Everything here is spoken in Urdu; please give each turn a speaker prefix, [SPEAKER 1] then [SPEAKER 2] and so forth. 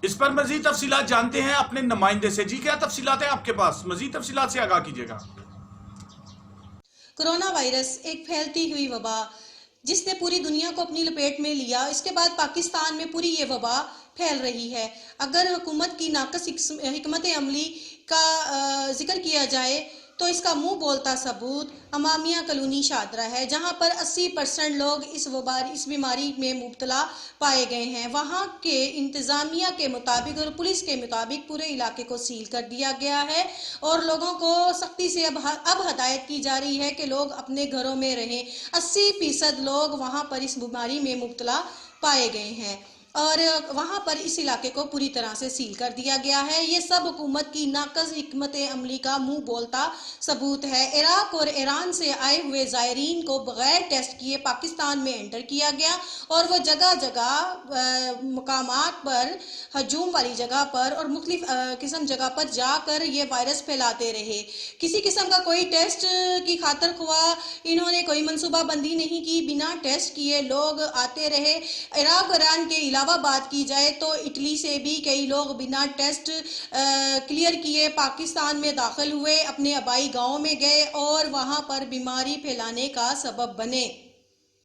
[SPEAKER 1] اس پر مزید تفصیلات جانتے ہیں اپنے نمائندے سے. جی کیا تفصیلات ہیں آپ کے پاس؟ مزید تفصیلات سے آگاہ کیجیے گا.
[SPEAKER 2] کرونا وائرس ایک پھیلتی ہوئی وبا جس نے پوری دنیا کو اپنی لپیٹ میں لیا. اس کے بعد پاکستان میں پوری یہ وبا پھیل رہی ہے. اگر حکومت کی ناقص حکمت عملی کا ذکر کیا جائے تو اس کا منہ بولتا ثبوت امامیہ کالونی شادرہ ہے، جہاں پر 80% لوگ اس بیماری میں مبتلا پائے گئے ہیں. وہاں کے انتظامیہ کے مطابق اور پولیس کے مطابق پورے علاقے کو سیل کر دیا گیا ہے اور لوگوں کو سختی سے اب ہدایت کی جا رہی ہے کہ لوگ اپنے گھروں میں رہیں. 80% لوگ وہاں پر اس بیماری میں مبتلا پائے گئے ہیں اور وہاں پر اس علاقے کو پوری طرح سے سیل کر دیا گیا ہے. یہ سب حکومت کی ناقص حکمت عملی کا منہ بولتا ثبوت ہے. عراق اور ایران سے آئے ہوئے زائرین کو بغیر ٹیسٹ کیے پاکستان میں انٹر کیا گیا اور وہ جگہ جگہ مقامات پر، ہجوم والی جگہ پر اور مختلف قسم جگہ پر جا کر یہ وائرس پھیلاتے رہے. کسی قسم کا کوئی ٹیسٹ کی خاطر خواہ انہوں نے کوئی منصوبہ بندی نہیں کی. بنا ٹیسٹ کیے لوگ آتے رہے. عراق ایران کے علاوہ بات کی جائے تو اٹلی سے بھی کئی لوگ بنا ٹیسٹ کلیئر کیے پاکستان میں داخل ہوئے، اپنے آبائی گاؤں میں گئے اور وہاں پر بیماری پھیلانے کا سبب بنے.